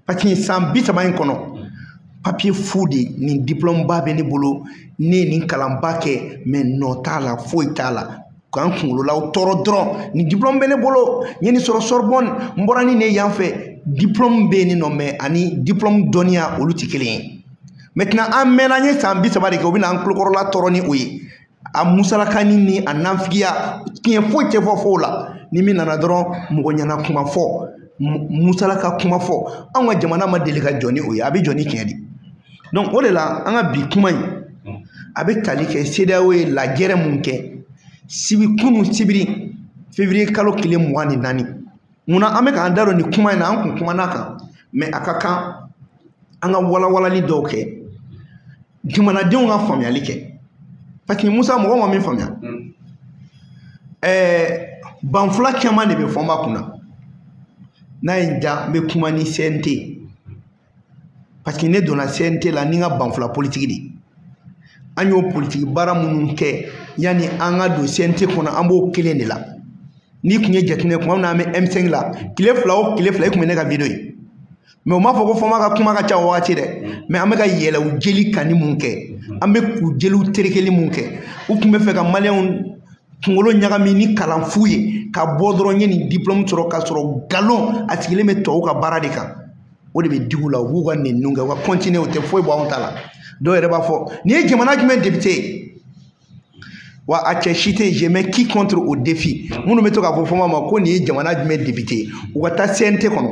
parce que san bi saba in kɔnɔ papier fu de ni diplôme ba bɛ ne bolo ne ni kalanba kɛ mais nɔ t'a la foyi t'a la k'an kunkolo la tɔɔrɔ dɔrɔn ni diplôme bɛ ne bolo n ye nin sɔrɔ Sorbonne n bɔra ni ne yan fɛ diplôme bɛ nin nɔ mais ani diplôme dɔnniya olu tɛ kelen ye maintenant an mɛnna n ye san bi saba de kɛ u bɛ na an kulokɔrɔla tɔɔrɔ ni o ye a musalakani ni a nafigiya tiɲɛ foyi tɛ fɔ fo la ni min nana dɔrɔn mɔgɔ ɲɛna kuma fɔ musalaka kuma fɔ anw ka jamana ma deli ka jɔ ni o ye a bɛ jɔ ni tiɲɛ de donc o de la an ka bi kuma in a bɛ tali kɛ CEDEAO ye lajɛrɛ mun kɛ kunun sibiri février kalo tile 24 munna an bɛ k'an da don ni kuma in na an kun kumana kan mais a ka kan an ka walawalali dɔw kɛ jamanadenw ka faamuyali kɛ parce que Musa mɔgɔ ma min faamuya banfula caman de bɛ fɔ n b'a kunna n'a ye n ja n bɛ kuma ni CNT parce que ne donna CNT la ni n ka banfula politique de an y'o politique baara minnu kɛ yanni an ka don CNT kɔnɔ an b'o kelen de la n'i kun ye jateminɛ kuma min na an bɛ M5 la tile fila o tile fila i kun bɛ ne ka video ye mais o m'a fɔ ko fɔma ka kuma ka ca o wagati dɛ mais an bɛ ka yɛlɛ u jeli kanni mun kɛ an bɛ k'u jeliw terekeli mun kɛ u kun bɛ fɛ ka maliyɛnw kunkolo ɲagami ni kalan fu ye ka bɔ dɔrɔn ye nin diplôme sɔrɔ ka sɔrɔ galon a sigilen bɛ tɔw ka baara de kan o de bɛ digi la u b'u ka nɛniniw kɛ u ka continuer u tɛ foyi bɔ anw ta la dɔw yɛrɛ b'a fɔ nin ye jamana jumɛn député ye wa a cɛ si tɛ je mets qui contre au défi minnu bɛ to k'a fɔ fɔma ma ko nin ye jamana jumɛn député ye u ka taa CNT kɔnɔ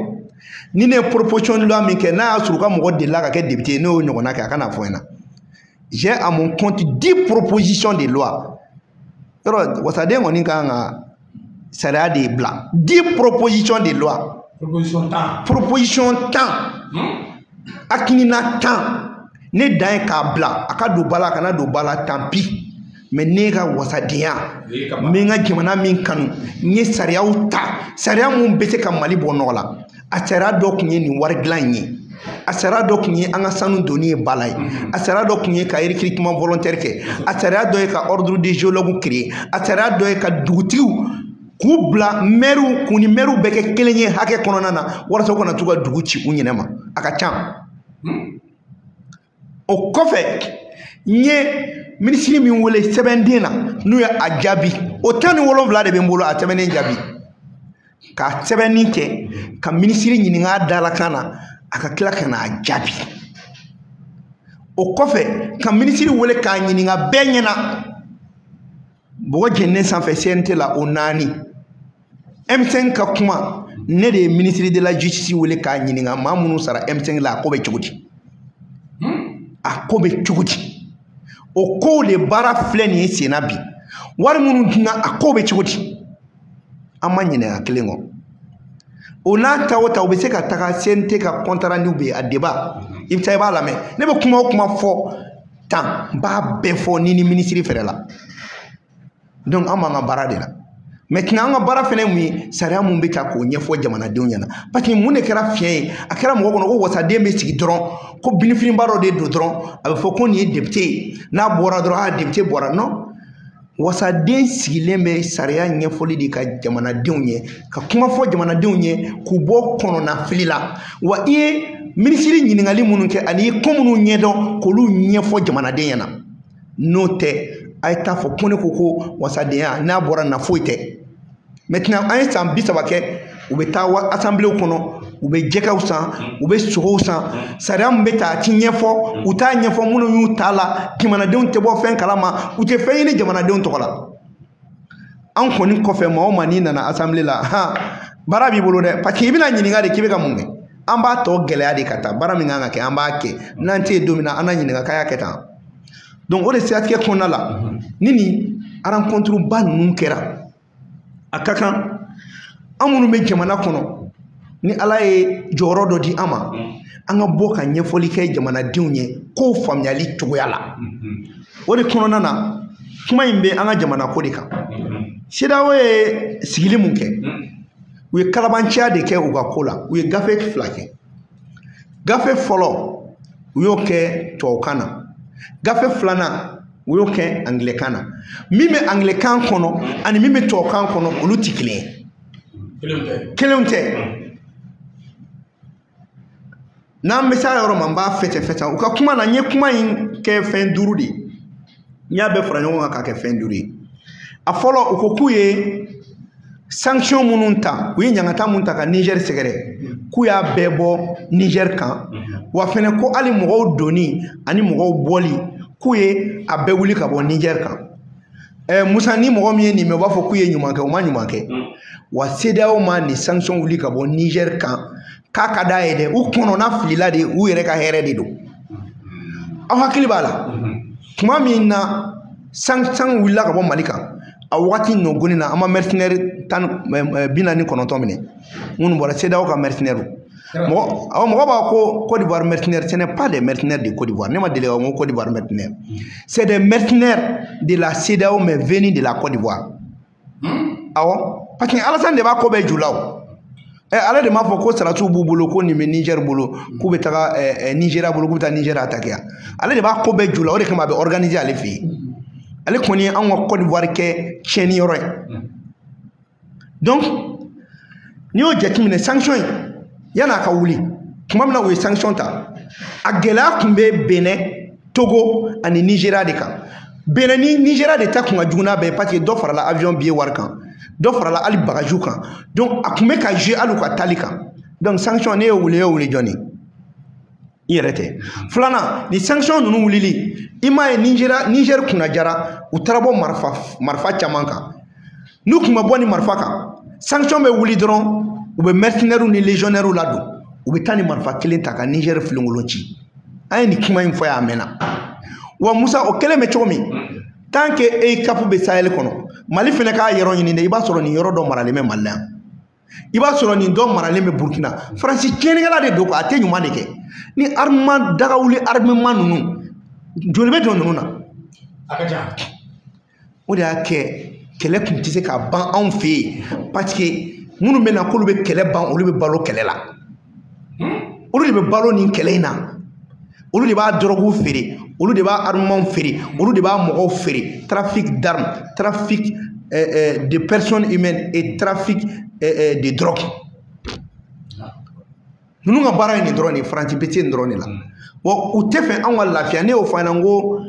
ni ne ye proposition de loi min kɛ n'a y'a sɔrɔ u ka mɔgɔ delila ka kɛ député ye n'o y'o ɲɔgɔnna kɛ a kana fɔ n ɲɛna j'ai à mon compte 10 propositions de loi yɔrɔ wasaden kɔni kan ka sariya de bila 10 propositions de loi proposition 10 hakilina 10 ne dan ye k'a bila a ka don ba la a kana don ba la tant pis mais ne ka wasadenya n bɛ n ka jamana min kanu n ye sariyaw ta sariya mun bɛ se ka Mali bɔ nɔgɔ la a sariya dɔ tun ye nin wari dilan in ye a sariya dɔ tun ye an ka sanu donni ye ba la ye a sariya dɔ tun ye ka recrutement volontaire kɛ a sariya dɔ ye ka ordre des géologues créer a sariya dɔ ye ka dugutigiw k'u bila maires k'u ni maires bɛɛ kɛ kelen ye hakɛ kɔnɔna na walasa u kana t'u ka dugu ci u ɲinɛ ma a ka ca o kɔfɛ n ye minisiri min wele sɛbɛnden na n'u ye a jaabi o 17 de bɛ n bolo a sɛbɛnnen jaabi ka sɛbɛnni kɛ ka minisiri ɲininka dalakan na a ka tila ka n'a jaabi o kɔfɛ ka minisiri wele k'a ɲininka bɛɛ ɲɛna bɔgɔ jɛnnen sanfɛ CNT la o 4 M5 ka kuma ne de ye ministre de la justice wele k'a ɲininka maa minnu sara M5 la a ko bɛ cogo di a ko bɛ cogo di o kow de baara filɛ nin ye senna bi wari minnu dunna a ko bɛ cogo di an ma ɲininka kelen kɔ o n'a ta o ta u bɛ se ka taga CNT ka contrat bɛ yen a débat i bɛ taa i b'a lamɛn ne bɛ kuma o kuma fɔ tan n b'a bɛɛ fɔ ni minisiri fɛrɛ la donc an b'an ka baara de la maintenant an ka baara fɛnɛ mun ye sariya mun bɛ ta k'o ɲɛfɔ jamanadenw ɲɛna parce que mun de kɛra fiɲɛ ye a kɛra mɔgɔ kɔnɔ ko wasaden bɛ sigi dɔrɔn ko binifiniba dɔ de don dɔrɔn a bɛ fɔ ko nin ye député ye n'a bɔra dɔrɔn a député bɔra non wasaden sigilen bɛ sariya ɲɛfɔli de ka jamanadenw ye ka kuma fɔ jamanadenw ye k'u bɔ kɔnɔna fili la wa i ye minisiri ɲininkali minnu kɛ ani i ko minnu ɲɛdɔn k'olu ɲɛfɔ jamanaden ɲɛna n'o tɛ a ye taa fɔ ko ne ko ko wasadenya n'a bɔra na foyi tɛ maintenant an ye san 30 kɛ u bɛ taa assemblée kɔnɔ u bɛ jɛgɛw san u bɛ sogow san sariya min bɛ ta a ti ɲɛfɔ u t'a ɲɛfɔ minnu y'u ta la jamanadenw tɛ bɔ fɛn kalama u tɛ fɛn ɲini jamanadenw tɔgɔ la an kɔni kɔfɛ maa o maa n'i nana assemblée la baara b'i bolo dɛ parce que i bɛna ɲininka de k'i bɛ ka mun kɛ an b'a tɔ gɛlɛya de ka taa baara min kan ka kɛ an b'a kɛ n'an tɛ yen don min na an na ɲininka k'a y'a kɛ tan donc o de siratigɛ kɔnɔna la ni nin rencontre ba ninnu kɛra a ka kan an minnu bɛ jamana kɔnɔ ni ala ye jɔyɔrɔ dɔ di an ma an ka bɔ ka ɲɛfɔli kɛ jamanadenw ye kow faamuyali cogoya la o de kɔnɔna na kuma in bɛ an ka jamana ko de kan CEDEAO ye sigili mun kɛ u ye kalabanciya de kɛ u ka ko la u ye gafe 2 kɛ gafe fɔlɔ u y'o kɛ tubabukan na gafe 2nan u y'o kɛ anglɛkan na min bɛ anglɛkan kɔnɔ ani min bɛ tubabukan kɔnɔ olu tɛ kelen ye kelenw tɛ n'an bɛ se a yɔrɔ ma n b'a fɛsɛ u ka kuma na n ye kuma in kɛ fɛn 5 de n y'a bɛɛ fara ɲɔgɔn kan k'a kɛ fɛn 5 ye a fɔlɔ u ko k'u ye sanction minnu ta u ye ɲangata minnu ta ka Niger sɛgɛrɛ k'u y'a bɛɛ bɔ Niger kan wa fɛnɛ ko hali mɔgɔw donni ani mɔgɔw bɔli k'u ye a bɛɛ wuli ka bɔ Niger kan Musa ni mɔgɔ min ye nin mɛ u b'a fɔ k'u ye ɲuman kɛ u ma ɲuman kɛ wa CEDEAO ma nin sanction wuli ka bɔ Niger kan k'a ka d'a ye dɛ u kɔnɔna filila de u yɛrɛ ka hɛrɛ de don aw hakili b'a la tuma min na sanction wulila ka bɔ Mali kan a wagati nɔgɔnni na an ma mercenaire 49 minɛ minnu bɔra CEDEAO ka mercenaire mɔgɔ b'a ko Côte d'Ivoire mercenaire ce n'est pas des mercenaires de Côte d'Ivoire ne ma deli ka fɔ Côte d'Ivoire mercenaire c'est des mercenaires de la CEDEAO mais venus de la Côte d'Ivoire awɔ parce que Alassane de b'a ko bɛɛ ju la o ale de m'a fɔ ko sarasiw b'u bolo ko nin bɛ Niger bolo k'u bɛ taga Nigeria bolo k'u bɛ taa Niger attaquer yan ale de b'a ko bɛɛ ju la o de kama a bɛ organiser ale fɛ yen ale kɔni ye anw ka Côte d'Ivoire kɛ tiɲɛni yɔrɔ ye donc n'i y'o jateminɛ sanction in yan'a ka wuli tuma min na u ye sanction ta a gɛlɛya tun bɛ Benin Togo ani Nigeria de kan Benin ni Nigeria de ta kun ka jugu n'a bɛɛ parce que dɔ farala avion billet wari kan dɔ farala hali bagages kan donc a kun bɛ ka jouer hali u ka taali kan donc sanction ne ye wuli jɔni i yɛrɛ tɛ filanan ni sanction ninnu wulili i m'a ye Niger kunna jara u taara bɔ marifa caman kan n'u kun ma bɔ ni marifa kan sanction bɛ wuli dɔrɔn u bɛ mercenaires ni légionnaires ladon u bɛ taa ni marifa kelen ta ka Niger filenkolon ci an ye nin kuma in fɔ yan a mɛnna wa Musa o kɛlen bɛ cogo min tant que ECAP bɛ Sahel kɔnɔ Mali fɛnɛ k'a yɔrɔ ɲini dɛ i b'a sɔrɔ nin yɔrɔ dɔ maralen bɛ Mali la yan i b'a sɔrɔ nin dɔ maralen bɛ Burkina Faransi tiɲɛnikɛla de don quoi a tɛ ɲuman de kɛ ni armement dagawuli armement ninnu joli bɛ jɔ ninnu na a ka ca o de y'a kɛ kɛlɛ tun tɛ se ka ban anw fɛ yen parce que minnu bɛ na k'olu bɛ kɛlɛ ban olu bɛ balo kɛlɛ la olu de bɛ balo nin kɛlɛ in na olu de b'a drogue feere olu de b'a armement feere olu de b'a mɔgɔw feere trafic d'armes trafic de personnes humaines et trafic de drogue ninnu ka baara ye nin dɔrɔn de ye Faransi bɛ se nin dɔrɔn de la wa u tɛ fɛ anw ka lafiya ne y'o fɔ an ɲɛna n ko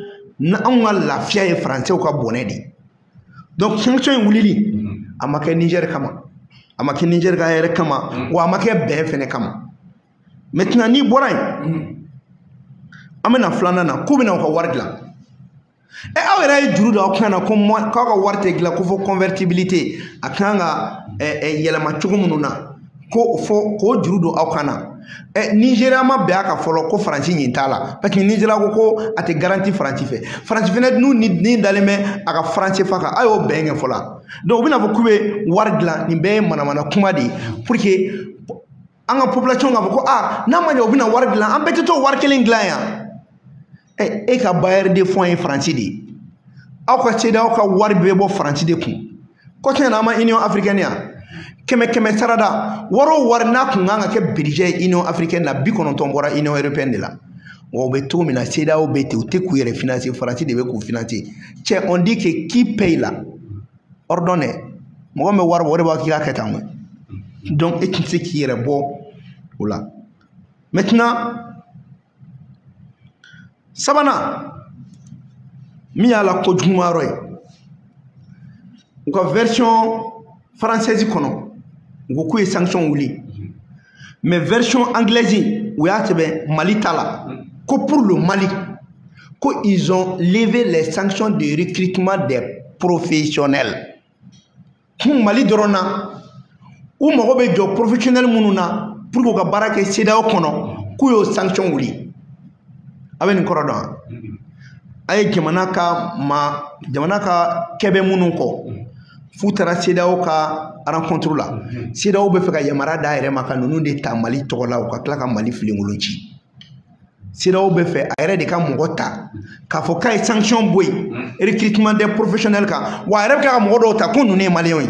anw ka lafiya ye Faransɛw ka bɔnɛ de ye donc sanction in wulili a ma kɛ Niger kama a ma kɛ Niger ka hɛrɛ kama wa a ma kɛ bɛn fɛnɛ kama maintenant n'i bɔra yen an bɛna filanan na k'u bɛna u ka wari dilan aw yɛrɛ ye juru don aw kan na ko k'aw ka wari tɛ dilan ko fɔ convertibilité a kan ka yɛlɛma cogo minnu na ko fɔ k'o juru don aw kan na Nigeria ma bɛn a ka fɔlɔ ko Faransi ɲin t'a la parce que Nigeria ko a tɛ garanti Faransi fɛ Faransi fɛnɛ n'u ni dalen bɛ a ka Faransi fa kan a y'o bɛn kɛ fɔlɔ donc u bɛna fɔ k'u bɛ wari dilan nin bɛɛ ye manamana kuma de ye pour que an ka population k'a fɔ ko n'a ma ɲɛ u bɛna wari dilan an bɛɛ tɛ to wari kelen dilan yan e ka bailleur de fonds ye Faransi de ye aw ka CEDEAO ka wari bɛɛ bɔ Faransi de kun kɔsɛbɛ na an ma Union africaine yan kɛmɛ sarada wari o wari n'a kun kan ka kɛ budget Union africaine na 90 bɔra Union européenne de la wa u bɛ cogo min na CEDEAO bɛ ten u tɛ k'u yɛrɛ financer Faransi de bɛ k'u financer cɛ on dit que qui paye la ordonnez mɔgɔ min bɛ wari bɔ o de b'a k'i k'a kɛ tan koyi donc e tɛ se k'i yɛrɛ bɔ o la maintenant sabanan min y'a la kojugumayɔrɔ ye u ka version française kɔnɔ u ko k'u ye sanction wuli mais version anglaise u y'a sɛbɛn Mali ta la ko pour le Mali ko ils ont levé les sanctions de recrutement des professionnels kun Mali dɔrɔn na u mago bɛ jɔ professionnel minnu na pour que u ka baara kɛ CEDEAO kɔnɔ k'u y'o sanction wuli a bɛ nin kɔrɔ dɔn a ye jamana ka kɛbɛ minnu kɔ f'u taara CEDEAO ka rencontre la CEDEAO bɛ fɛ ka yamaruya d'a yɛrɛ ma ka ninnu de ta Mali tɔgɔ la u ka tila ka Mali filenkolon ci CEDEAO bɛ fɛ a yɛrɛ de ka mɔgɔ ta k'a fɔ k'a ye sanction bɔ yen recrutement des professionnels kan wa a yɛrɛ bɛ tila ka mɔgɔ dɔw ta ko ninnu ye maliyɛnw ye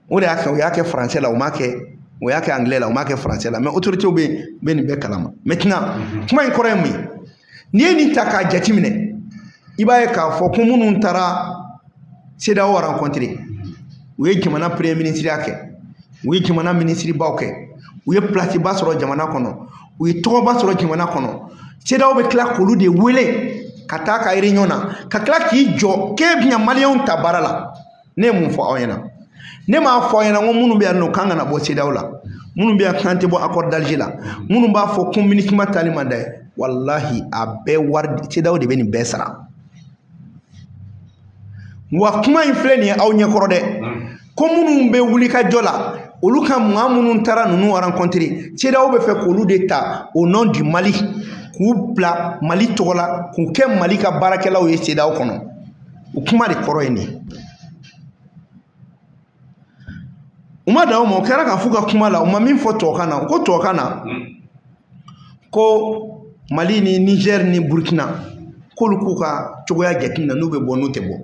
o de y'a kɛ u y'a kɛ français la u m'a kɛ o y'a kɛ anglais la u m'a kɛ français la mais autorités bɛ nin bɛɛ kalama maintenant kuma in kɔrɔ ye mun ye n'i ye nin ta k'a jateminɛ i b'a ye k'a fɔ ko minnu taara CEDEAO rencontré u ye jamana premier ministre kɛ u ye jamana ministre baw kɛ u ye place ba sɔrɔ jamana kɔnɔ u ye tɔgɔ ba sɔrɔ jamana kɔnɔ CEDEAO bɛ tila k'olu de wele ka taa ka réunion na ka tila k'i jɔ k'e bɛna maliyɛnw ta baara la ne ye mun fɔ aw ɲɛna ne m'a fɔ aw ɲɛna ko minnu bɛ yan nɔ k'an kana bɔ CEDEAO la minnu bɛ yan k'an tɛ bɔ accord d'Alger la minnu b'a fɔ ko MINUSMA tali man d'a ye wallahi a bɛɛ wari CEDEAO de bɛ nin bɛɛ sara wa kuma in filɛ nin ye aw ɲɛkɔrɔ dɛ ko minnu bɛ wuli ka jɔ la olu ka maa minnu taara ninnu rencontrer CEDEAO bɛ fɛ k'olu de ta au nom du Mali k'u bila Mali tɔgɔ la k'u kɛ Mali ka baarakɛlaw ye CEDEAO kɔnɔ o kuma de kɔrɔ ye nin ye u ma dan o ma o kɛra k'a fɔ ka kuma la u ma min fɔ tubabukan na ko tubabukan na ko Mali ni Niger ni Burkina k'olu k'u ka cogoya jateminɛ n'u bɛ bɔ n'u tɛ bɔ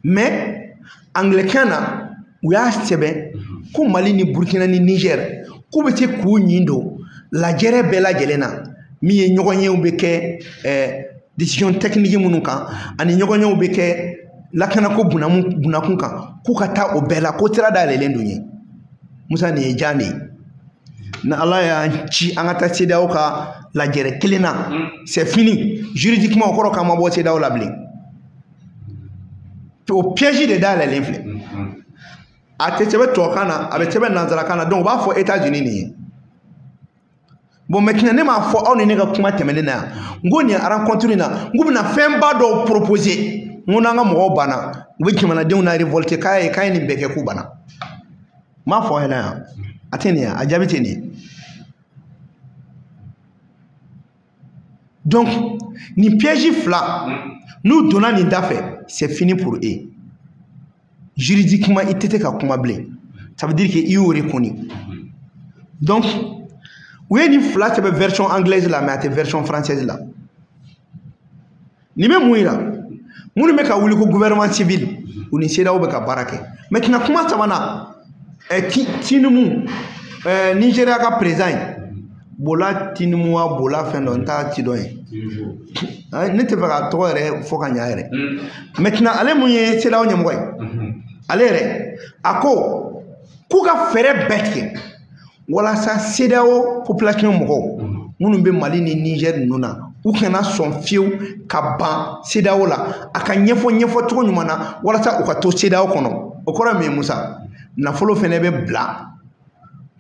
mais anglais na u y'a sɛbɛn ko Mali ni Burkina ni Niger k'u bɛ se k'u ɲin don lajɛrɛ bɛɛ lajɛlen na min ye ɲɔgɔnyew bɛ kɛ décision technique minnu kan ani ɲɔgɔnyew bɛ kɛ lakanako bunakun kan k'u ka taa o bɛɛ la ko sira dayɛlɛlen don ye Musa nin ye jan de ye na Ala y'an ci an ka taa CEDEAO ka lajɛrɛ kelen na c'est fini juridiquement o kɔrɔ k'an ma bɔ CEDEAO la bilen o piège de dayɛlɛlen filɛ a tɛ sɛbɛn tubabukan na a bɛ sɛbɛn nanzarakan na donc u b'a fɔ États-Unis nin ye bon maintenant ne m'a fɔ aw ni ne ka kuma tɛmɛnen na yan n ko nin rencontre in na n ko bɛna fɛnba dɔw proposer n ko n'an ka mɔgɔw banna u bɛ jamanadenw na révolte k'a ye nin bɛɛ kɛ k'u banna n m'a fɔ aw ɲɛna yan a tɛ nin ye a jaabi tɛ nin ye donc nin piège fila n'u donna nin da fɛ c'est fini pour eux juridiquement i tɛ se ka kuma bilen ça veut dire que i y'o reconnu donc u ye nin fila sɛbɛn version anglaise la mais a tɛ version française la nin bɛ mun yira minnu bɛ ka wuli ko gouvernement civil u ni CEDEAO bɛ ka baara kɛ maintenant kuma sabanan Tinubu Nigeria ka président ye Bola Tinubu wa Bola fɛn dɔ n t'a ci dɔn ye ne tɛ fɛ ka tɔgɔ yɛrɛ fɔ ka ɲa yɛrɛ maintenant ale mun ye CEDEAO ɲɛmɔgɔ ye ale yɛrɛ a ko k'u ka fɛɛrɛ bɛɛ tigɛ walasa CEDEAO population mɔgɔw minnu bɛ Mali ni Niger ninnu na u kana sɔn fiyewu ka ban CEDEAO la a ka ɲɛfɔ cogo ɲuman na walasa u ka to CEDEAO kɔnɔ o kɔrɔ min ye Musa nafolo fɛnɛ bɛ bila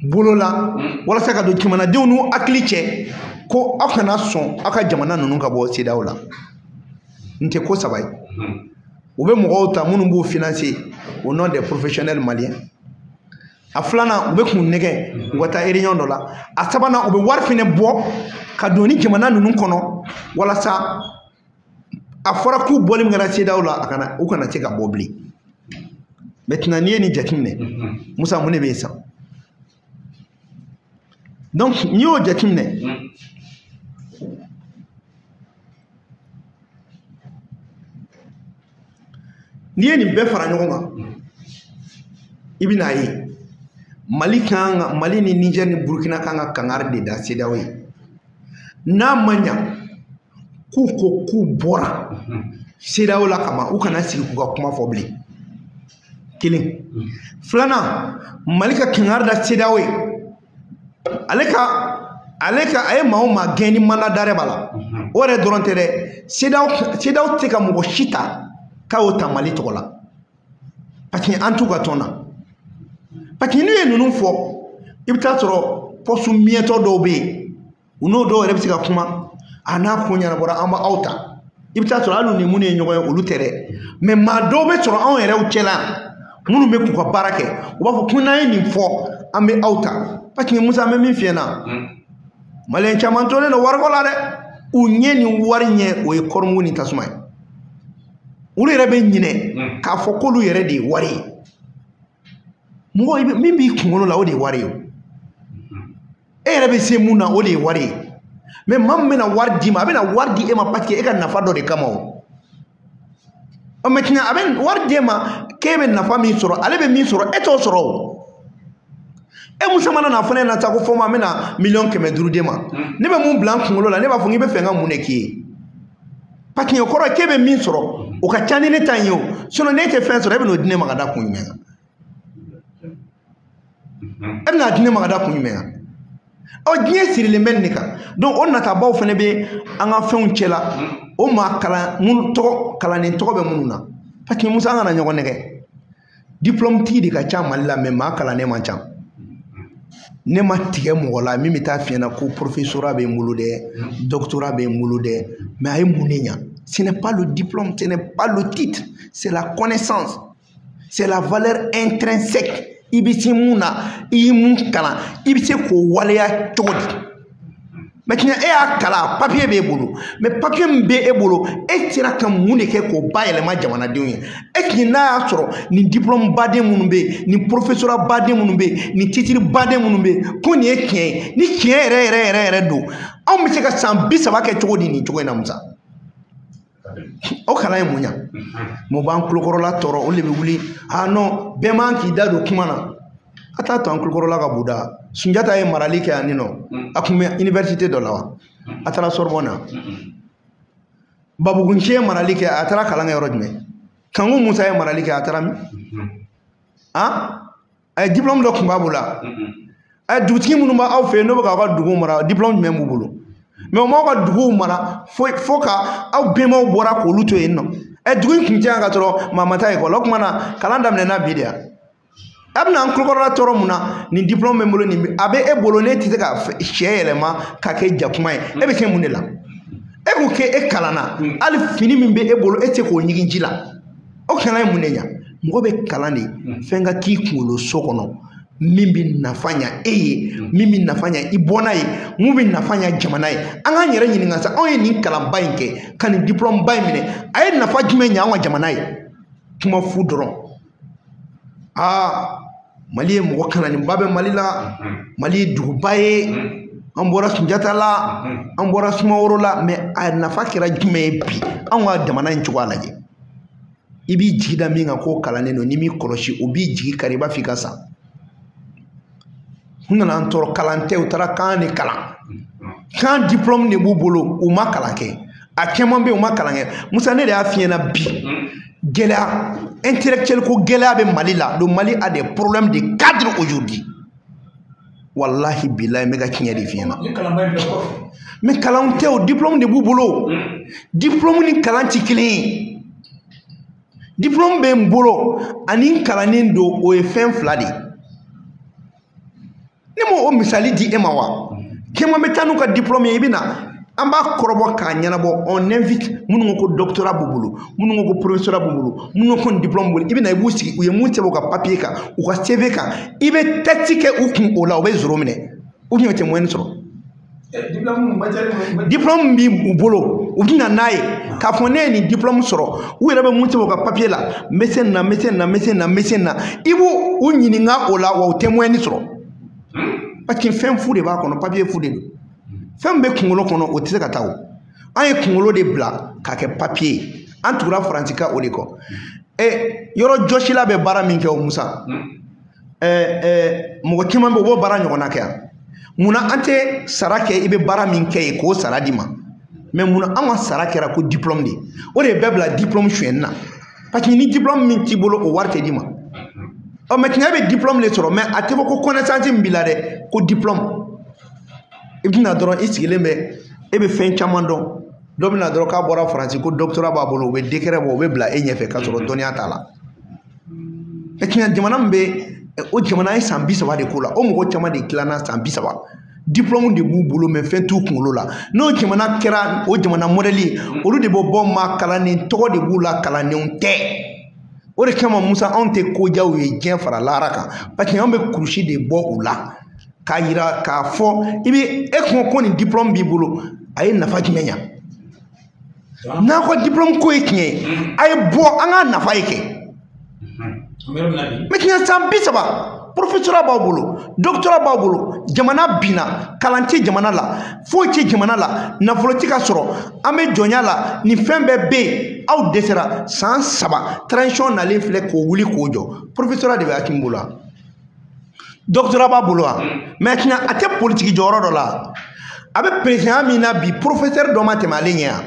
bolo la walasa ka don jamanadenw n'u hakili cɛ ko aw kana sɔn aw ka jamana ninnu ka bɔ CEDEAO la n tɛ ko saba ye u bɛ mɔgɔw ta minnu b'u financer au nom des professionnels maliens a filanan u bɛ kun nɛgɛ u ka taa réunion dɔ la a sabanan u bɛ wari fɛnɛ bɔ ka don ni jamana ninnu kɔnɔ walasa a fɔra k'u bɔli min kɛra CEDEAO la u kana se ka bɔ bilen maintenant n'i ye nin jateminɛ Musa mun de bɛ yen sisan donc n'i y'o jateminɛ n'i ye nin bɛɛ fara ɲɔgɔn kan i bɛ n'a ye Mali ni Niger ni Burkina kan ka kangari de da CEDEAO ye n'a ma ɲa k'u ko k'u bɔra CEDEAO la kama u kana sigi k'u ka kuma fɔ bilen kelen filanan Mali ka kangari da CEDEAO ye ale ka a ye maa o maa gɛn ni mandat d'arrêt b'a la o yɛrɛ dɔrɔn tɛ dɛ CEDEAO tɛ ka mɔgɔ si ta k'a y'o ta Mali tɔgɔ la parce que an t'u ka tɔn na parce que n'u ye ninnu fɔ i bɛ taa sɔrɔ poste miɛtɔ dɔw bɛ yen u n'o dɔw yɛrɛ bɛ se ka kuma a n'a ko ɲɛnabɔra an b'aw ta i bɛ taa sɔrɔ hali ni minnu ye ɲɔgɔn ye olu tɛ dɛ mais maa dɔw bɛ sɔrɔ anw yɛrɛw cɛla minnu bɛ k'u ka baara kɛ u b'a fɔ ko n'an ye nin fɔ an bɛ aw ta parce que Musa an bɛ min f'i ɲɛna maliyɛn caman tolen don wariko la dɛ u ɲɛ ni wari ɲɛ o ye kɔrɔmugu ni tasuma ye olu yɛrɛ bɛ ɲinɛ k'a fɔ k'olu yɛrɛ de ye wari ye mɔgɔ min b'i kunkolo la o de ye wari ye e yɛrɛ bɛ se mun na o de ye wari ye mais maa min bɛna wari d'i ma a bɛna wari di e ma parce que e ka nafa dɔ de kama o maintenant a bɛ wari di e ma k'e bɛ nafa min sɔrɔ ale bɛ min sɔrɔ e t'o sɔrɔ o e Musa mana na fɔ ne ɲɛna sa ko fɔ ma n bɛna $500,000 d'e ma ne bɛ mun bila n kunkolo la ne b'a fɔ n k'i bɛ fɛ n ka mun de k'i ye parce que o kɔrɔ k'e bɛ min sɔrɔ o ka ca ni ne ta in ye o sinon n'e tɛ fɛn sɔrɔ e bɛ n'o di ne ma ka da kun jumɛn kan e bɛna di ne ma ka da kun jumɛn kan o diɲɛ sirilen bɛ nin kan donc o natabaw fana bɛ an ka fɛnw cɛla o maa kalan minnu tɔgɔ kalannen tɔgɔ bɛ minnu na parce que Musa an kana ɲɔgɔn nɛgɛ diplôme tigi de ka ca Mali la mais maa kalannen man ca ne ma tigɛ mɔgɔ la min bɛ taa f'i ɲɛna ko professorat bɛ n bolo dɛ doctorat bɛ n bolo dɛ mais a ye mun de ɲa ce n'est pas le diplôme ce n'est pas le titre c'est la connaissance c'est la valeur intrinsèque i bɛ se mun na i ye mun kalan i bɛ se k'o waleya cogo di maintenant e y'a kalan papier b'e bolo mais papier min bɛ e bolo e sera ka mun de kɛ k'o bayɛlɛma jamanadenw ye est-ce que n'a y'a sɔrɔ nin diplôme baden minnu bɛ yen nin professorat baden minnu bɛ yen nin titre baden minnu bɛ yen ko nin ye tiɲɛ ye ni tiɲɛ yɛrɛ don anw bɛ se ka san 30 kɛ cogo di nin cogo in na Musa o kalan ye mun ɲa mun b'an kulokɔrɔla tɔɔrɔ o de bɛ wuli non bɛɛ man k'i da don kuma na a t'a to an kulokɔrɔla ka buda Sunjata ye marali kɛ yan nin nɔ a tun bɛ université dɔ la wa a taara Sorbonne na Babukunci ye marali kɛ a taara kalan kɛ yɔrɔ jumɛn Kanku Musa ye marali kɛ a taara min a ye diplôme dɔ tun b'a bolo dugutigi minnu b'aw fɛ yen n'o bɛ k'aw ka dugu mara diplôme jumɛn b'u bolo mais o m'aw ka duguw mara fo ka aw bɛnbaw bɔra k'olu to yen nɔ dugu in kun tɛ yan ka sɔrɔ maa ma taa ekɔli o tuma na kalan daminɛna bi de yan a bɛna an kulokɔrɔla tɔɔrɔ mun na nin diplôme bɛ n bolo nin a bɛ e bolo ne tɛ se ka sɛ yɛlɛma ka kɛ jakuma ye e bɛ se mun de la e ko k'e kalanna hali fini min bɛ e bolo e tɛ se k'o ɲigin ji la o kalan ye mun de ɲa mɔgɔ bɛ kalan de fɛn ka k'i kunkolo so kɔnɔ min bɛ nafa ɲa e ye min bɛ nafa ɲa i bɔnna ye mun bɛ nafa ɲa jamana ye an k'an yɛrɛ ɲininka sa anw ye nin kalanba in kɛ ka nin diplôme ba in minɛ a ye nafa jumɛn ɲa an ka jamana ye kuma fu dɔrɔn Mali ye mɔgɔ kananiba bɛ Mali la Mali ye duguba ye an bɔra Sunjata la an bɔra Sumaworo la mais a nafa kɛra jumɛn ye bi anw ka jamana in cogoya lajɛ i b'i jigi da min kan k'o kalannen don n'i m'i kɔlɔsi o b'i jigi kari i b'a fɔ i ka sa u nana an tɔɔrɔ kalan tɛ u taara kan de kalan kan diplôme de b'u bolo u ma kalan kɛ a caman bɛ yen u ma kalan kɛ Musa ne de y'a f'i ɲɛna bi gɛlɛya intellectuel ko gɛlɛya bɛ Mali la le Mali a des problèmes de cadre aujourd'hui wallahi billahi n bɛ ka tiɲɛ de f'i ɲɛna mais kalan tɛ o diplôme de b'u bolo diplôme ni kalan tɛ kelen ye diplôme bɛ n bolo ani kalannen don o ye fɛn fila de ye ne m'o misali di e ma wa caman bɛ taa n'u ka diplôme ye i bɛ na an b'a kɔrɔbɔ k'a ɲɛnabɔ on invite minnu ko doctorat b'u bolo minnu ko professorat b'u bolo minnu ko diplôme b'u bolo i bɛ na i b'u sigi u ye mun sɛbɛn u ka papier kan u ka CV kan i bɛ texte kɛ u kun o la u bɛ zoro minɛ u tun tɛ moyenne sɔrɔ diplôme b'u bolo u bɛ na n'a ye k'a fɔ ne ye nin diplôme sɔrɔ u yɛrɛ bɛ mun sɛbɛn u ka papier la médecine na i b'u u ɲininka o la wa u tɛ moyenne sɔrɔ parce que fɛn fu de b'a kɔnɔ papier fu de don fɛn bɛ kunkolo kɔnɔ o tɛ se ka taa o an ye kunkolo de bila k'a kɛ papier ye an tugura Faransi ka o de kɔ yɔrɔ jɔsila bɛ baara min kɛ o Musa mɔgɔ caman bɛ u b'o baara ɲɔgɔnna kɛ yan munna an tɛ sara kɛ i bɛ baara min kɛ yen k'o sara di ma mais munna an ka sara kɛra ko diplôme de o de ye bɛɛ bila diplôme suyɛnni na parce que ni diplôme min t'i bolo o wari tɛ d'i ma maintenant e bɛ diplôme de sɔrɔ mais a tɛ fɔ ko connaissance min b'i la dɛ ko diplôme i bɛna dɔrɔn i sigilen bɛ e bɛ fɛn caman dɔn dɔ bɛna dɔrɔn k'a bɔra Faransi ko doctorat b'a bolo u bɛ décret bɔ u bɛ bila e ɲɛfɛ k'a sɔrɔ dɔnniya t'a la maintenant jamana min bɛ o jamana ye san 30 de k'o la o mɔgɔ caman de dilanna san 30 diplôme de b'u bolo mais fɛn t'u kunkolo la n'o jamana kɛra o jamana modèle ye olu de bɛ bɔ maa kalannen tɔgɔ de b'u la kalannenw tɛ o de kama Musa anw tɛ kojaw ye diɲɛ fara lahara kan parce que anw bɛ kurusi de bɔ u la k'a yira k'a fɔ i bɛ e kun ko nin diplôme b'i bolo a ye nafa jumɛn ɲa n'a ko diplôme ko ye tiɲɛ ye a ye bɔ an ka nafa ye kɛ maintenant san 30 professorat b'aw bolo doctorat b'aw bolo jamana binna kalan tɛ jamana la foyi tɛ jamana la nafolo tɛ ka sɔrɔ an bɛ jɔnya la nin fɛn bɛɛ bɛ yen aw dɛsɛra san 3 transition nalen filɛ k'o wuli k'o jɔ professorat de bɛ Hakim bolo wa doctorat b'a bolo wa maintenant a tɛ politique jɔyɔrɔ dɔ la a bɛ président min na bi professeur dɔ ma tɛmɛ ale ɲɛ yan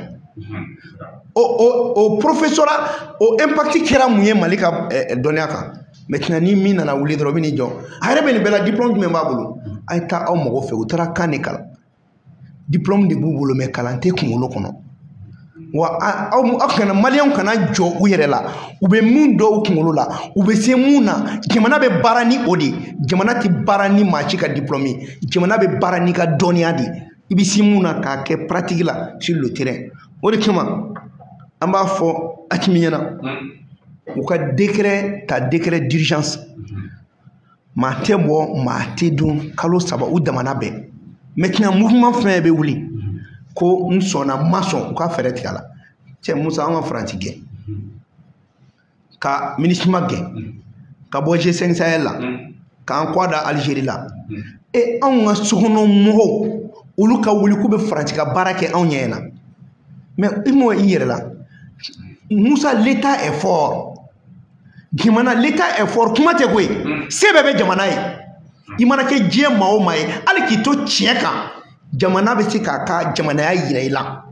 o professorat o impact kɛra mun ye Mali ka dɔnniya kan maintenant ni min nana wuli dɔrɔn bɛ n'i jɔ a yɛrɛ bɛ nin bɛɛ la diplôme jumɛn b'a bolo a ye taa aw mɔgɔ fɛ u taara kan de kalan diplôme de b'u bolo mais kalan tɛ kunkolo kɔnɔ wa aw kana maliyɛnw kana jɔ u yɛrɛ la u bɛ mun dɔn u kunkolo la u bɛ se mun na jamana bɛ baara ni o de jamana tɛ baara ni maa si ka diplôme ye jamana bɛ baara n'i ka dɔnniya de i bɛ se mun na k'a kɛ pratique la sur le terrain o de kama an b'a fɔ Hakimi ɲɛna u ka décret ta décret d'urgence maa tɛ bɔ maa tɛ dun kalo 3 u damana bɛɛ maintenant mouvement fɛn bɛ wuli ko n sɔnna n ma sɔn u ka fɛɛrɛ tigɛ a la cɛ Musa an ka Faransi gɛn ka MINUSMA gɛn ka bɔ G5 Sahel la k'an kɔ da Algérie la anw ka sokɔnɔ mɔgɔw olu ka wuli k'u bɛ Faransi ka baara kɛ anw ɲɛ na mais i m'o i yɛrɛ la Musa l'état est fort jamana l'état est fort kuma tɛ koyi se bɛɛ bɛ jamana ye i mana kɛ diɲɛ maa o maa ye hali k'i to tiɲɛ kan jamana bɛ se k'a ka jamanaya yira i la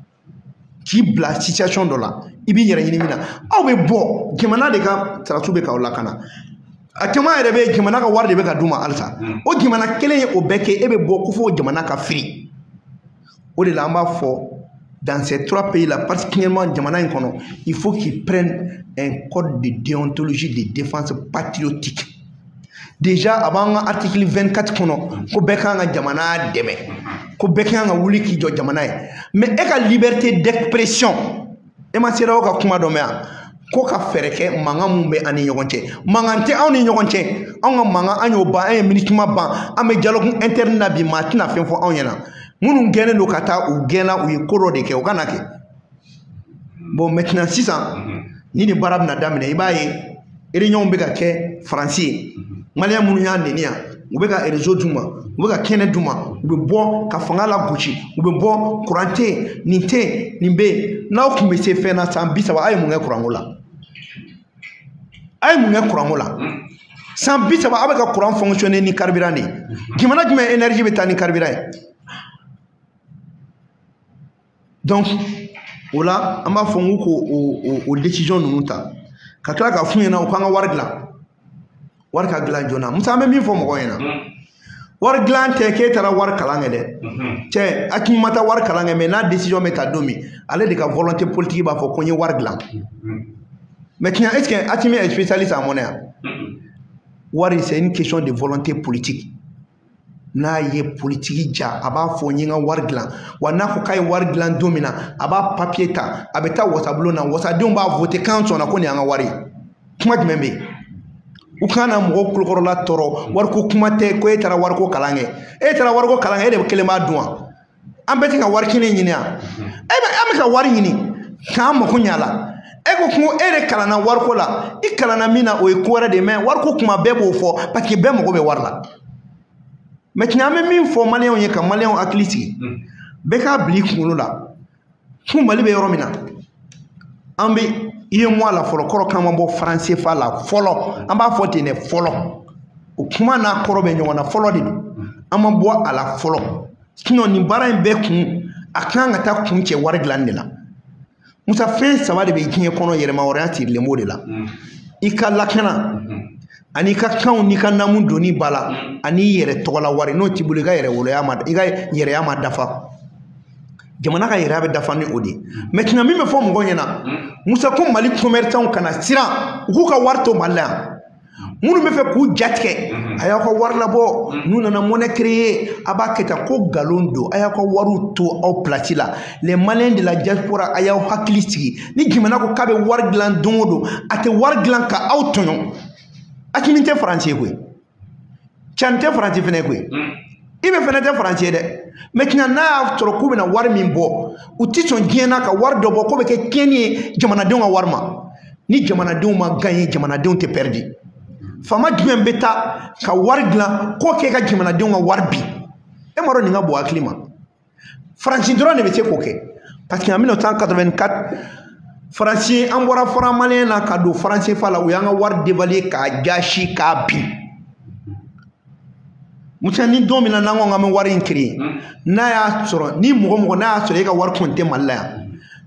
k'i bila situation dɔ la i b'i yɛrɛ ɲini min na aw bɛ bɔ jamana de ka sarasu bɛ k'aw lakana a caman yɛrɛ bɛ jamana ka wari de bɛ ka d'u ma halisa o jamana kelen ye o bɛɛ kɛ e bɛ bɔ ko fo jamana ka firi o de la an b'a fɔ dans ces 3 pays là particulièrement jamana in kɔnɔ il faut qu'ils prennent un code de déontologie de défense patriotique déjà a b'an ka article 24 kɔnɔ ko bɛɛ kan ka jamana dɛmɛ ko bɛɛ kan ka wuli k'i jɔ jamana ye mais e ka liberté d'expression e ma sera o ka kuma dɔ mɛn yan ko ka fɛɛrɛ kɛ mankan mun bɛ an ni ɲɔgɔn cɛ mankan tɛ anw ni ɲɔgɔn cɛ anw ka mankan an y'o ban an ye MINUSMA ban an bɛ dialogue interne na bi maa tɛna fɛn fɔ anw ɲɛna minnu gɛnnen don ka taa u gɛnna u ye ko dɔ de kɛ u kana kɛ bon maintenant sisan ni nin baara bɛna daminɛ i b'a ye réunion bɛ ka kɛ Faransi ye maliyɛn minnu y'a nɛni yan u bɛ ka réseau d'u ma u bɛ ka kɛnɛ d'u ma u bɛ bɔ ka fanga lagosi u bɛ bɔ courant tɛ yen nin tɛ yen nin bɛ yen n'aw tun bɛ se fɛn na san 30 a ye mun kɛ courant ko la a ye mun kɛ courant ko la san 30 a bɛ ka courant fonctionner ni carburant de ye jamana jumɛn énergie bɛ taa ni carburant ye donc o la an b'a fɔ n ko o décision ninnu ta ka tila ka f'u ɲɛna u k'an ka wari dilan wari ka dilan joona Musa an bɛ min fɔ mɔgɔw ɲɛna wari dilan tɛ k'e taara wari kalan kɛ dɛ cɛ Hakimi ma taa wari kalan kɛ mais n'a décision bɛ ta don min ale de ka volonté politique b'a fɔ ko n ye wari dilan maintenant est-ce que Hakimi est spécialiste en monnaie wari c'est une question de volonté politique n'a ye politique ja a b'a fɔ n ye n ka wari dilan wa n'a ko k'a ye wari dilan don min na a b'a papier ta a bɛ taa wasabulon na wasadenw b'a voter k'an sɔnna ko nin y'an ka wari ye kuma jumɛn bɛ yen u kana mɔgɔw kulukɔrɔla tɔɔrɔ wariko kuma tɛ ko e taara wariko kalan kɛ e taara wariko kalan kɛ e de kelen b'a dun wa an bɛɛ tɛ ka wari kelen ɲini yan an bɛ ka wari ɲini k'an mako ɲɛ a la e ko ko e de kalanna wariko la i kalanna min na o ye ko wɛrɛ de mais wariko kuma bɛɛ b'o fɔ parce que bɛɛ mago bɛ wari la maintenant an bɛ min fɔ maliyɛnw ye ka maliyɛnw hakili sigi bɛɛ k'a bila i kunkolo la ko Mali bɛ yɔrɔ min na an bɛ i ye mɔ a la fɔlɔ kɔrɔ k'an ma bɔ franc CFA la fɔlɔ an b'a fɔ ten dɛ fɔlɔ o kuma n'a kɔrɔ bɛ ɲɔgɔn na fɔlɔ de don an ma bɔ a la fɔlɔ sinon nin baara in bɛɛ kun a kan ka taa kun cɛ wari dilanni de la Musa fɛn 3 de bɛ diɲɛ kɔnɔ yɛrɛma hɔrɔnya sirilen b'o de la i ka lakana ani ka kanw n'i ka namu donni b'a la ani i yɛrɛ tɔgɔla wari n'o t'i bolo i ka yɛrɛya ma dafa jamana ka yɛrɛya bɛ dafa ni o de maintenant min bɛ fɔ mɔgɔw ɲɛna Musa ko Mali commerçants kana siran u k'u ka wari to Mali la yan minnu bɛ fɛ k'u jatigɛ a y'aw ka wari labɔ n'u nana monnaie créer a b'a kɛ tan ko nkalon don a y'aw ka wariw to aw place la les Maliens de la diaspora a y'aw hakili sigi ni jamana ko k'a bɛ wari dilan don o don a tɛ wari dilan ka aw tɔɲɔ Hakimi tɛ Faransi ye koyi Can tɛ Faransi fana ye koyi i bɛ fana tɛ Faransi ye dɛ maintenant n'a y'a sɔrɔ k'u bɛna wari min bɔ u tɛ sɔn diɲɛ na ka wari dɔ bɔ k'o bɛ kɛ tiɲɛni ye jamanadenw ka wari ma ni jamanadenw ma gagné jamanadenw tɛ perdu faama jumɛn bɛ taa ka wari dilan k'o k'e ka jamanadenw ka wari bi e ma dɔn nin ka bon hakili ma Faransi dɔrɔn de bɛ se k'o kɛ parce que en 1984 Faransi an bɔra franc malien na ka don franc CFA la u y'an ka wari dévaluer k'a jasi k'a bin Musa ni don min na n'an ko k'an bɛ wari in créer n'a y'a sɔrɔ ni mɔgɔ n'a y'a sɔrɔ e ka wari kun tɛ Mali la yan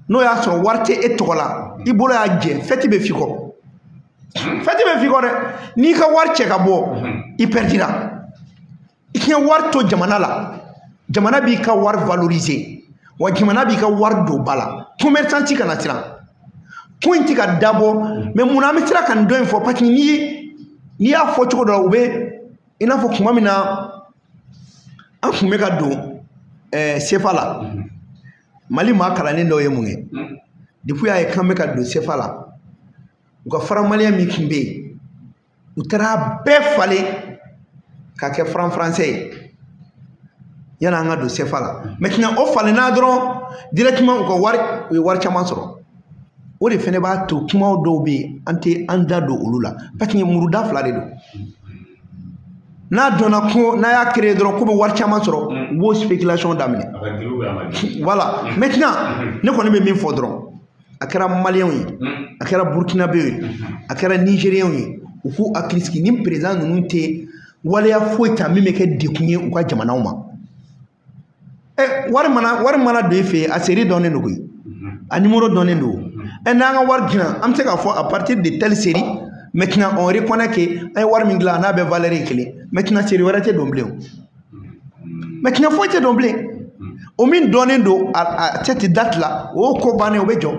n'o y'a sɔrɔ wari tɛ e tɔgɔ la i bolo y'a jɛ fête bɛ f'i kɔ fati be fi ko de ni ka war che ka bo i perdira i war to jamana la jamana bi ka war valoriser wa jamana bi ka war do bala commerçant ti kana tira point ti ka dabo mais mun am tira kan do info parce ni ya fo ci ko do ube ina fo kuma mina an kuma ka do sefala mali ma kala ni do yemunge depuis ay kan me ka do sefala ko fara mali mi kimbe utara be fale ka ke français yana nga do sefala maintenant o fale na dron directement ko war chama soro o de fene ba to kuma do be ante anda do ulula parce que muruda fala de do na dona ko na ya créer dron ko be war chama soro wo spéculation damine voilà maintenant ne ko ne be min fo dron akara malien yi akara burkinabé yi akara nigérien yi uku akriski nim président nunu te wala ya foita mi meke dekunye uka jamana uma war mana do fe a série donné no koy a numéro donné do na nga war gina am te ka fo à partir de telle série maintenant on reconnaît que ay war mingla na be valeur clé maintenant série warate domblé maintenant faut te domblé o min donné do à cette date là o ko bané o bejo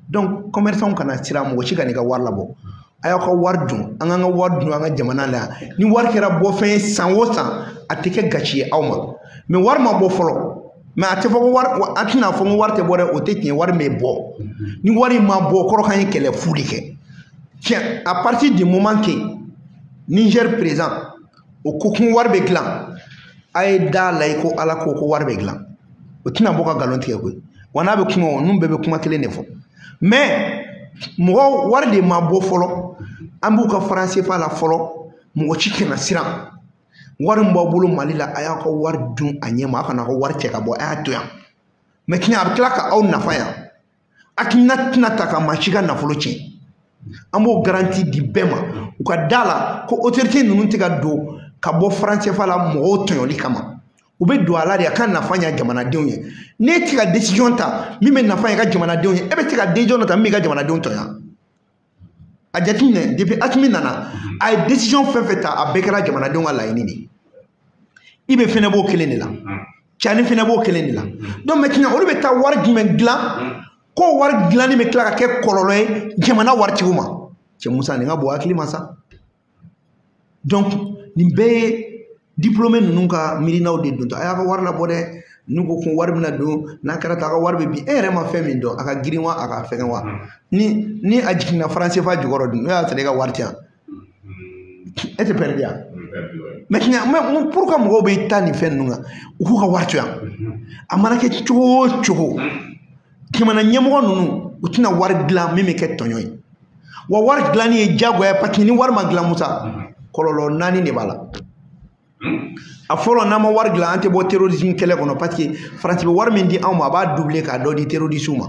donc commerçant kana tira mo ci gani ga war la bo ayo ko war dun an nga war dun an jamana la ni war kera bo fen san wo san atike gachi awma mais war ma bo folo mais ate fo war atina fo war te bore o te tin war me bo ni wari ma bo koro kan kele fudi ke tiens à partir du moment que Niger présent o kokun war be glan ay da lay ko ala ko war be glan o tina bo ka galon tike ko wana be kuma num be kuma kele ne fo mais mo war de ma bo folo ambu ka français fa la folo mo ci kena siran war mbo bulu malila aya ko war dun anyema kana ko war cheka bo aya to ya mais kina abkla ka au nafa ya akina tinata ka machiga na folo chi ambo garantie di bema u ka dala ko autorité nunu tiga do ka bo français fa la mo to yoli kama u be do ala de kan nafa nya jamana denye ne tiga décision ta mi me nafa ya ka jamana denye e be tiga décision ta mi ka jamana denye to ya a jatine depuis atmi nana ay décision fait a bekara jamana denye la ini ibe fene bo keleni la chani fene bo keleni la donc maintenant on be ta war gimen glan ko war glan ni me kla ka ke kololo jamana war ci uma ci musa ni ngabo akili masa donc ni be diplômé nunca mirina o de dunto aya ko war la bode nugo ko war mina do na karata ka war be bi ere ma femi do aka girinwa aka fenwa ni ajikina français fa jugoro do ya tade ka wartia ete perdia maintenant pourquoi mo be tani fennunga uku ka wartia amana ke chocho kimana nyemo nunu utina war glam meme ke tonyoy wa war glani e jago ya patini war magla musa kololo nani ne bala a folo nama war glan ante bo terrorisme kele kono parce que France be war mendi awma ba doubler ka do di terrorisme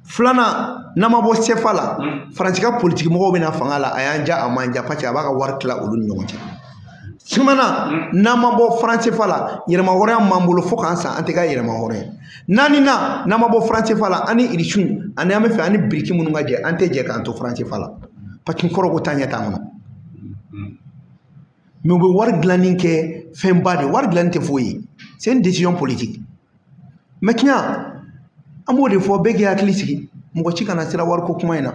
flana nama bo sefala France ka politique mo be na fangala ayanja amanja parce que ba ka war kla ulun nyonti simana nama bo France fala yerma hore mambulo fokansa ante ka yerma hore nani na nama bo France fala ani irishun ani ame fe ani briki munu ngaje ante je ka anto France fala parce que koro ko tanya tamono mais be war glanin ke fembade war glanin te foyi c'est une décision politique maintenant amode fo bege aklisiki mo ci kana sira war ko kuma ina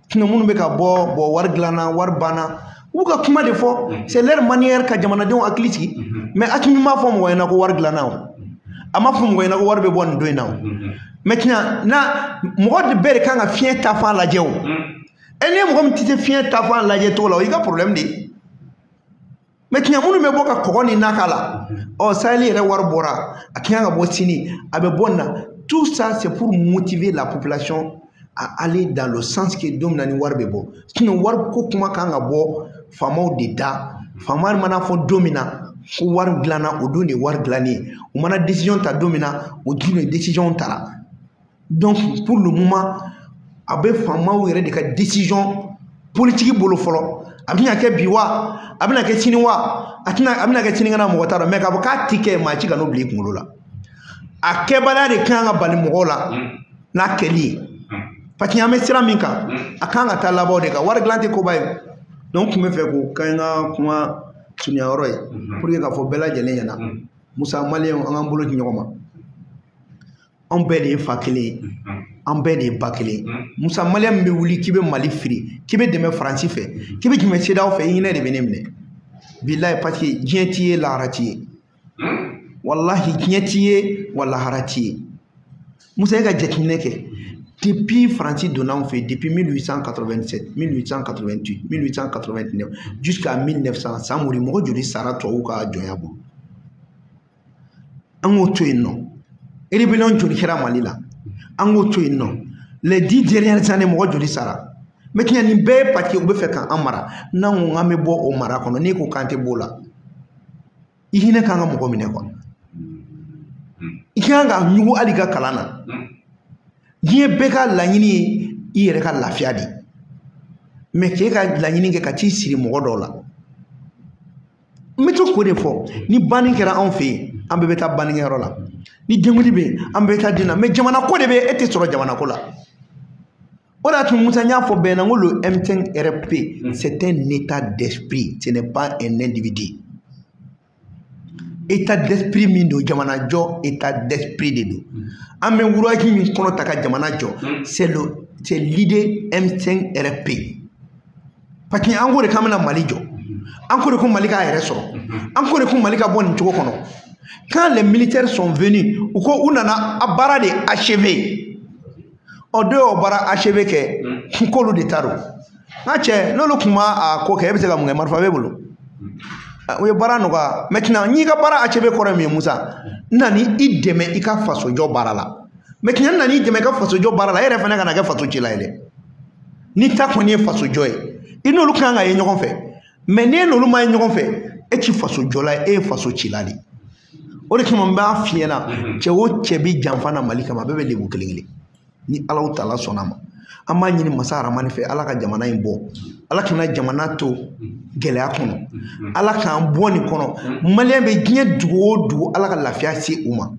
kina munu be ka bo war glana war bana uga kuma de fo c'est leur manière ka jamana de aklisiki mais atumi ma fo mo wayna ko war glana ama fo mo wayna ko war be bon do ina maintenant na mo de bere kanga fien ta fa la jew ene mo kom tite fien ta fa la je to la o ga problème de maintenant munu me boka kokoni nakala o sali re war bora akianga bo sini abe bonna tout ça c'est pour motiver la population à aller dans le sens que dom nani war bebo sinon war ko kuma kanga bo famo de da famar mana fo domina ko war glana o doni war glani o mana décision ta domina o dune décision ta donc pour le moment abe famo yere de ka décision politique bolo folo abina ke biwa abina ke chiniwa abina ke chininga mo taro me ka ka tike ma chi ga no bli kungulo la akebala de kanga bali mo la na keli parce que yame sira min kan a kan ka taa labaw de kan wari dilan tɛ koba ye donc tun bɛ fɛ ko kan ka kuma surunya yɔrɔ ye pour que ka fɔ bɛɛ lajɛlen ɲɛna Musa maliyɛnw an k'an bolo di ɲɔgɔn ma an bɛɛ de ye fa kelen ye an bɛɛ de ye ba kelen ye Musa maliyɛn min bɛ wuli k'i bɛ Mali firi k'i bɛ dɛmɛ Faransi fɛ k'i bɛ jumɛn CEDEAO fɛ i hinɛ de bɛ ne minɛ bilahi parce que diɲɛ t'i ye lahara t'i ye wallahi diɲɛ t'i ye wa lahara t'i ye Musa e ka jateminɛ kɛ depuis Faransi donna anw fɛ depuis 1887 1888 1889 jusqu'à 1900 san muri mɔgɔ joli sara tubabuw ka jɔnya bolo an k'o to yen nɔ rébellion joli kɛra Mali la an k'o to yen nɔ les 10 dernières années mɔgɔ joli sara mais tiɲɛ nin bɛɛ ye parce que u bɛ fɛ k'an mara n'an ko k'an bɛ bɔ o mara kɔnɔ n'i ko k'an tɛ b'o la i hinɛ kan ka mɔgɔ minɛ quoi i kan ka ɲugu hali ka kalan na diɲɛ bɛɛ ka laɲini ye i yɛrɛ ka lafiya de mais k'e ka laɲini kɛ ka t'i siri mɔgɔ dɔw la n bɛ to k'o de fɔ ni banni kɛra anw fɛ yen an bɛɛ bɛ taa bannikɛyɔrɔ la ni denkuli bɛ yen an bɛɛ bɛ taa den na mais jamana ko de bɛ e tɛ sɔrɔ jamana ko la o de y'a to Musa n y'a fɔ bɛɛ na n ko le M5 RP c'est un état d'esprit ce n'est pas un individu état d'esprit min do jamana jɔ état d'esprit de do an bɛ wuraji min kɔnɔ ta ka jamana jɔ c'est l'idée M5 RP parce que an ko de k'an bɛna Mali jɔ an ko de ko Mali k'a yɛrɛ sɔrɔ an ko de ko Mali ka bɔ nin cogo kɔnɔ quand les militaires sont venus u ko u nana a baara de achevé o do y'o baara achevé kɛ k'olu de ta do n ka cɛ n'olu tun ma a ko kɛ e bɛ se ka mun kɛ marifa b'e bolo o ye baara nɔgɔya maintenant n'i ka baara achevé kɔrɔ ye min ye Musa n na ni i dɛmɛ i ka fasojɔ baara la maintenant n na n'i dɛmɛ i ka fasojɔ baara la e yɛrɛ fana ka na kɛ faso cila ye dɛ ni ta kɔni ye fasojɔ ye i n'olu kan ka ye ɲɔgɔn fɛ mais n'e n'olu ma ye ɲɔgɔn fɛ e ti fasojɔla ye e ye faso cila de o de kama n b'a f'i ɲɛna cɛ o cɛ bi janfa na Mali kama a bɛɛ bɛ lebu kelen kelen ni Alahu Taala sɔnna ma an b'a ɲini masa Aramani fɛ Ala ka jamana in bɔ Ala kana jamana to gɛlɛya kɔnɔ Ala k'an bɔ nin kɔnɔ maliyɛn bɛ diɲɛ dugu o dugu Ala ka lafiya se u ma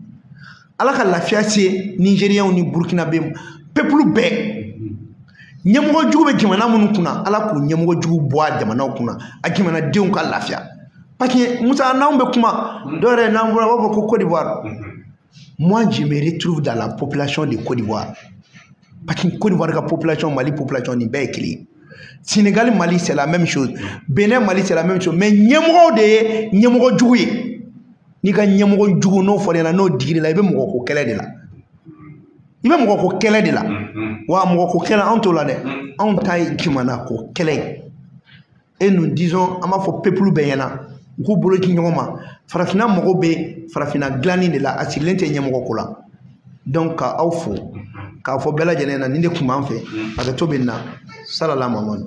Ala ka lafiya se Nigériens ni Burkinabé peuple bɛɛ ɲɛmɔgɔ jugu bɛ jamana minnu kunna Ala k'u ɲɛmɔgɔ jugu bɔ a jamanaw kunna a jamanadenw ka lafiya parce que Musa n'anw bɛ kuma dɔw yɛrɛ n'an bɔra u b'a fɔ ko Côte d'Ivoire moi je me retrouve dans la population de Côte d'Ivoire parce que Côte d'Ivoire ka population Mali population nin bɛɛ ye kelen ye Sénégal Mali c'est la même chose Bénin Mali c'est la même chose mais ɲɛmɔgɔw de ye ɲɛmɔgɔ jugu ye n'i ka ɲɛmɔgɔ jugu n'o fɔra ɲɛna n'o digir'i la i bɛ mɔgɔ ko kɛlɛ de la i bɛ mɔgɔ ko kɛlɛ de la wa mɔgɔ ko kɛlɛ anw t'o la dɛ anw ta ye jamana ko kɛlɛ ye et nous disons an b'a fɔ peuple bɛɛ ɲɛna u k'u bolo di ɲɔgɔn ma farafinna mago bɛ farafinna dilanni de la a sigilen tɛ ɲɛmɔgɔ ko la donc ka aw fo k'a fɔ bɛɛ lajɛlen na nin de tun b'an fɛ hakɛto bɛ nin na salala Mamadu